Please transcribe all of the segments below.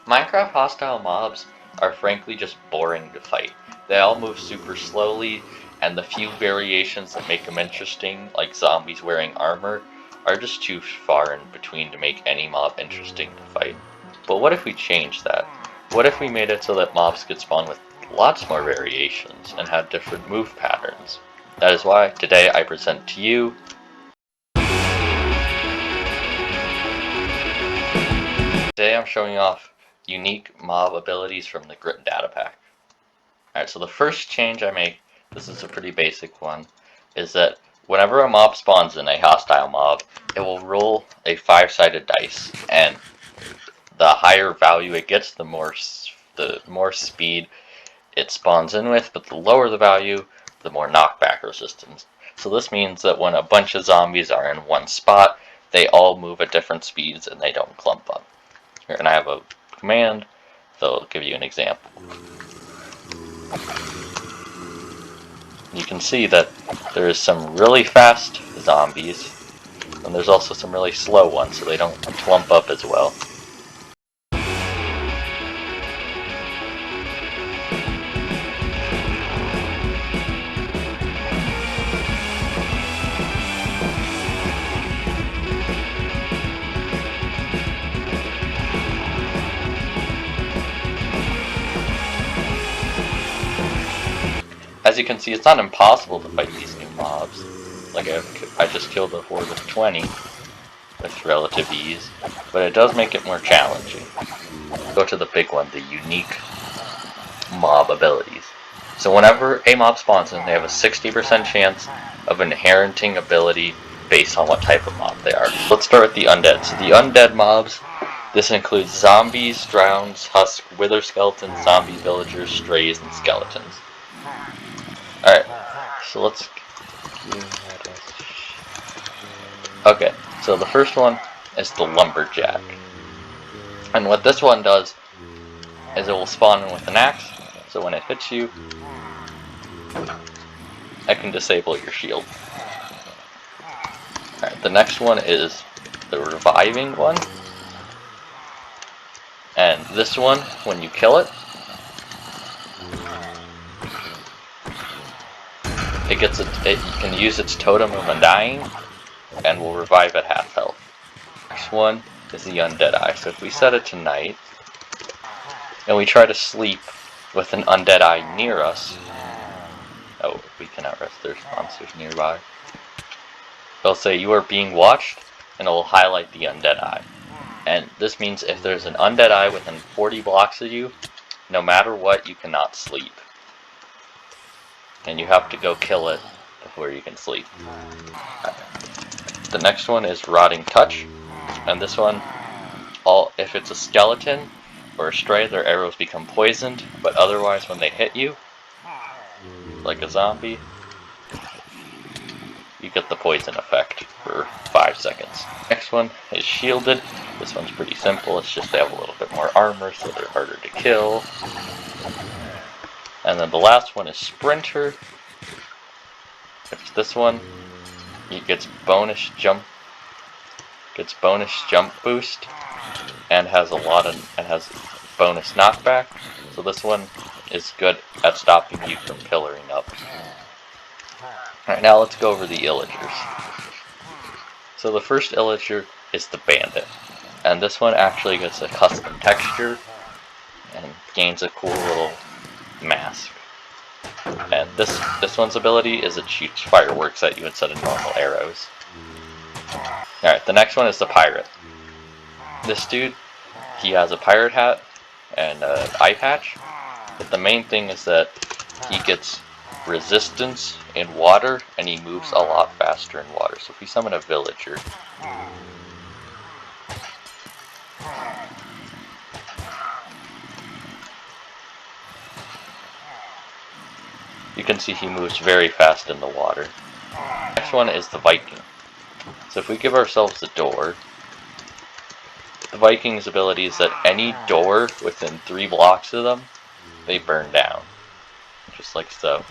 Minecraft hostile mobs are frankly just boring to fight. They all move super slowly, and the few variations that make them interesting, like zombies wearing armor, are just too far in between to make any mob interesting to fight. But what if we changed that? What if we made it so that mobs could spawn with lots more variations and had different move patterns? That is why today I present to you Today I'm showing off unique mob abilities from the Grit Datapack. Alright, so the first change I make, this is a pretty basic one, is that whenever a mob spawns in a hostile mob, it will roll a 5-sided dice, and the higher value it gets, the more speed it spawns in with, but the lower the value, the more knockback resistance. So this means that when a bunch of zombies are in one spot, they all move at different speeds and they don't clump up. Here, and I have a command, so I'll give you an example. You can see that there is some really fast zombies, and there's also some really slow ones, so they don't clump up as well. As you can see, it's not impossible to fight these new mobs. Like I just killed a horde of 20 with relative ease, but it does make it more challenging. Go to the big one, the unique mob abilities. So whenever a mob spawns in, they have a 60% chance of inheriting ability based on what type of mob they are. Let's start with the undead. So the undead mobs, this includes zombies, drowns, husks, wither skeletons, zombie villagers, strays, and skeletons. Alright, so let's... Okay, so the first one is the lumberjack. And what this one does is it will spawn in with an axe, so when it hits you, it can disable your shield. Alright, the next one is the reviving one. And this one, when you kill it, it can use its totem of undying and will revive at half health. Next one is the undead eye. So if we set it to night and we try to sleep with an undead eye near us, oh, we cannot rest, there's monsters nearby. They'll say you are being watched, and it will highlight the undead eye. And this means if there's an undead eye within 40 blocks of you, no matter what, you cannot sleep. And you have to go kill it before you can sleep. The next one is Rotting Touch, and this one, if it's a skeleton or a stray, their arrows become poisoned, but otherwise when they hit you, like a zombie, you get the poison effect for 5 seconds. Next one is Shielded. This one's pretty simple, it's just they have a little bit more armor, so they're harder to kill. And then the last one is Sprinter. It's this one. It gets bonus jump boost, and has bonus knockback. So this one is good at stopping you from pillaring up. Alright, now let's go over the illagers. So the first illager is the Bandit, and this one actually gets a custom texture and gains a cool little mask. And this one's ability is it shoots fireworks at you instead of normal arrows. Alright, the next one is the Pirate. This dude, he has a pirate hat and an eye patch, but the main thing is that he gets resistance in water and he moves a lot faster in water. So if we summon a villager, you can see he moves very fast in the water. Next one is the Viking. So if we give ourselves a door, the Viking's ability is that any door within 3 blocks of them, they burn down. Just like so.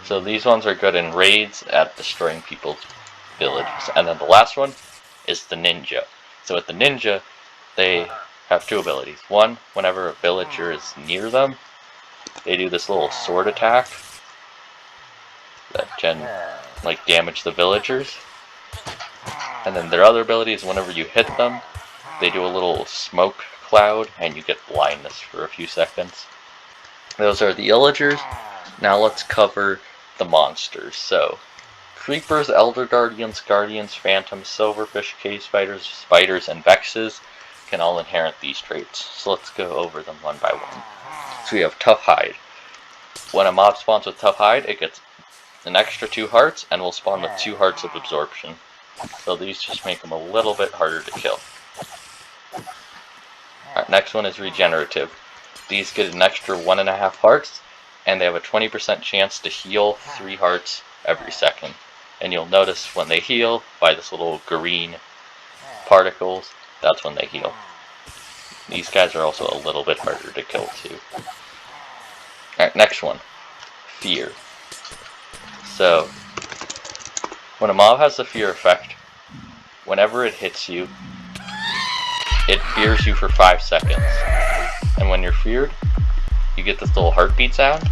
So these ones are good in raids at destroying people's villages. And then the last one is the Ninja. So with the Ninja, they have two abilities. One, whenever a villager is near them, they do this little sword attack that can like damage the villagers. And then their other ability is whenever you hit them, they do a little smoke cloud and you get blindness for a few seconds. Those are the villagers. Now let's cover the monsters. So, creepers, elder guardians, phantoms, silverfish, cave spiders, and vexes can all inherit these traits. So let's go over them one by one. So we have tough hide. When a mob spawns with tough hide, it gets an extra 2 hearts and will spawn with 2 hearts of absorption. So these just make them a little bit harder to kill. Alright, next one is regenerative. These get an extra 1.5 hearts, and they have a 20% chance to heal 3 hearts every second. And you'll notice when they heal, by this little green particles, that's when they heal. These guys are also a little bit harder to kill too. Alright, next one. Fear. So, when a mob has the fear effect, whenever it hits you, it fears you for 5 seconds. And when you're feared, you get this little heartbeat sound.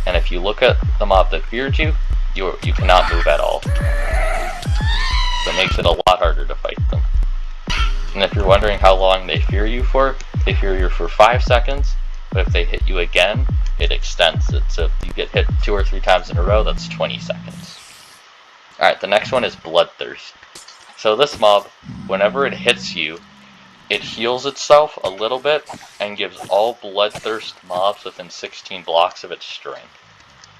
And if you look at the mob that feared you, you cannot move at all. So it makes it a lot harder to fight them. And if you're wondering how long they fear you for, they fear you for 5 seconds, but if they hit you again, it extends it. So if you get hit 2 or 3 times in a row, that's 20 seconds. Alright, the next one is Bloodthirst. So this mob, whenever it hits you, it heals itself a little bit and gives all Bloodthirst mobs within 16 blocks of its strength.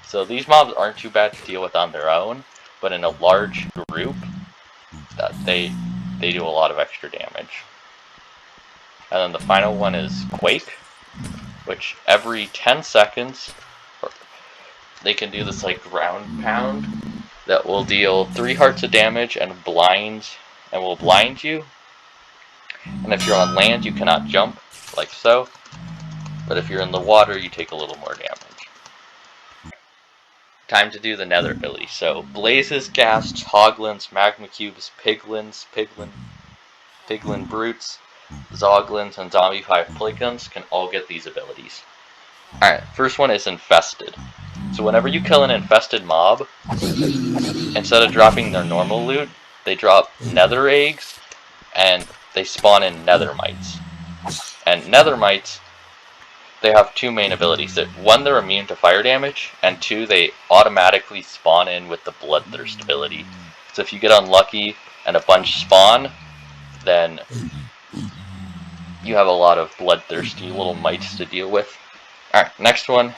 So these mobs aren't too bad to deal with on their own, but in a large group, they do a lot of extra damage. And then the final one is Quake, which every 10 seconds, they can do this like ground pound that will deal 3 hearts of damage and will blind you. And if you're on land, you cannot jump, like so. But if you're in the water, you take a little more damage. Time to do the nether ability. So, blazes, ghasts, hoglins, magma cubes, piglins, piglin brutes, zoglins, and zombie 5 plague guns can all get these abilities. Alright, first one is infested. So whenever you kill an infested mob, instead of dropping their normal loot, they drop nether eggs, and they spawn in nether mites. And nether mites, they have 2 main abilities. One, they're immune to fire damage, and 2, they automatically spawn in with the Bloodthirst ability. So if you get unlucky and a bunch spawn, then you have a lot of bloodthirsty little mites to deal with. Alright, next one.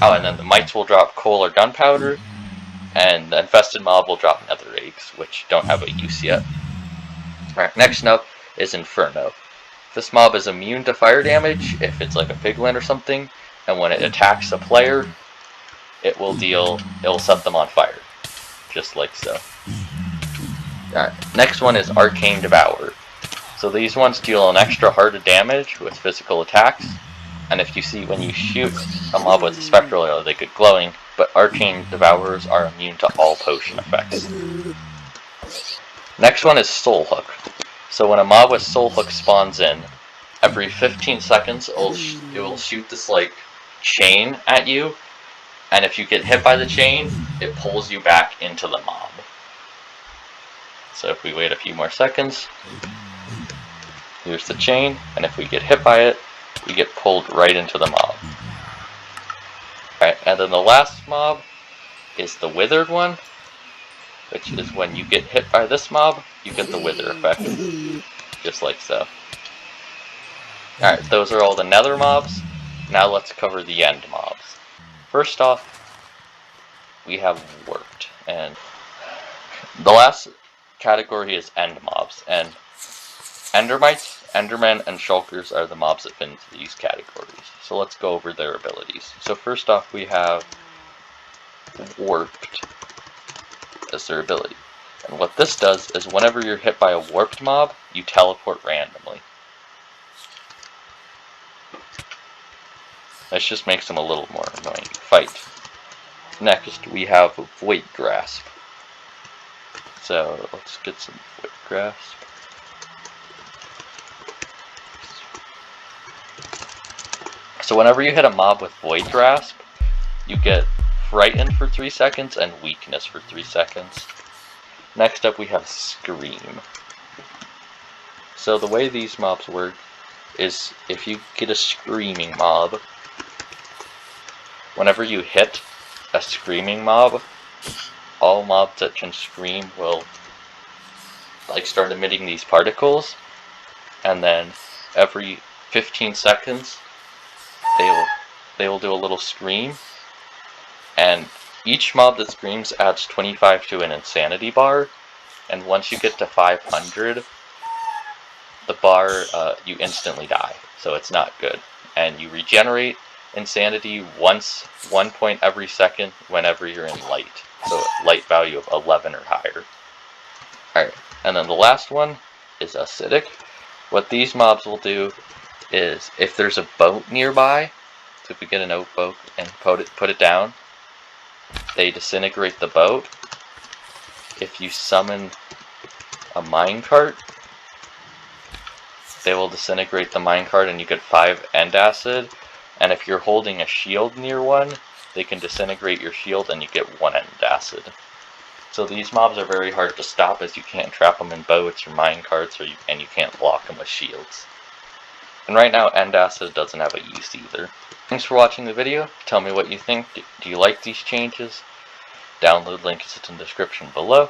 Oh, and then the mites will drop coal or gunpowder, and the infested mob will drop nether eggs, which don't have a use yet. Alright, next up is Inferno. This mob is immune to fire damage if it's like a piglin or something, and when it attacks a player, it will set them on fire. Just like so. Alright, next one is Arcane Devourer. So these ones deal an extra heart of damage with physical attacks, and if you see when you shoot a mob with a spectral arrow, they get glowing, but Arcane Devourers are immune to all potion effects. Next one is Soul Hook. So when a mob with Soul Hook spawns in, every 15 seconds it will shoot this like chain at you, and if you get hit by the chain, it pulls you back into the mob. So if we wait a few more seconds, here's the chain, and if we get hit by it, we get pulled right into the mob. Alright, and then the last mob is the Withered one, which is when you get hit by this mob, you get the Wither effect. Just like so. Alright, those are all the nether mobs. Now let's cover the end mobs. First off, we have Warped, and the last category is end mobs, and Endermites, Endermen, and Shulkers are the mobs that fit into these categories. So let's go over their abilities. So first off, we have Warped as their ability. And what this does is whenever you're hit by a warped mob, you teleport randomly. This just makes them a little more annoying to fight. Next, we have Void Grasp. So let's get some Void Grasp. So whenever you hit a mob with Void Grasp, you get Frightened for 3 seconds and Weakness for 3 seconds. Next up we have Scream. So the way these mobs work is if you get a Screaming mob, whenever you hit a Screaming mob, all mobs that can scream will start emitting these particles, and then every 15 seconds they will do a little scream, and each mob that screams adds 25 to an insanity bar, and once you get to 500, the bar, you instantly die, so it's not good. And you regenerate insanity once, 1 point every second whenever you're in light, so light value of 11 or higher. Alright, and then the last one is Acidic. What these mobs will do is, if there's a boat nearby, so if we get an oak boat and put it down, they disintegrate the boat. If you summon a minecart, they will disintegrate the minecart and you get 5 end acid. And if you're holding a shield near one, they can disintegrate your shield and you get 1 end acid. So these mobs are very hard to stop, as you can't trap them in boats or minecarts, and you can't block them with shields. And right now, end acid doesn't have a use either. Thanks for watching the video. Tell me what you think. Do you like these changes? Download link is in the description below.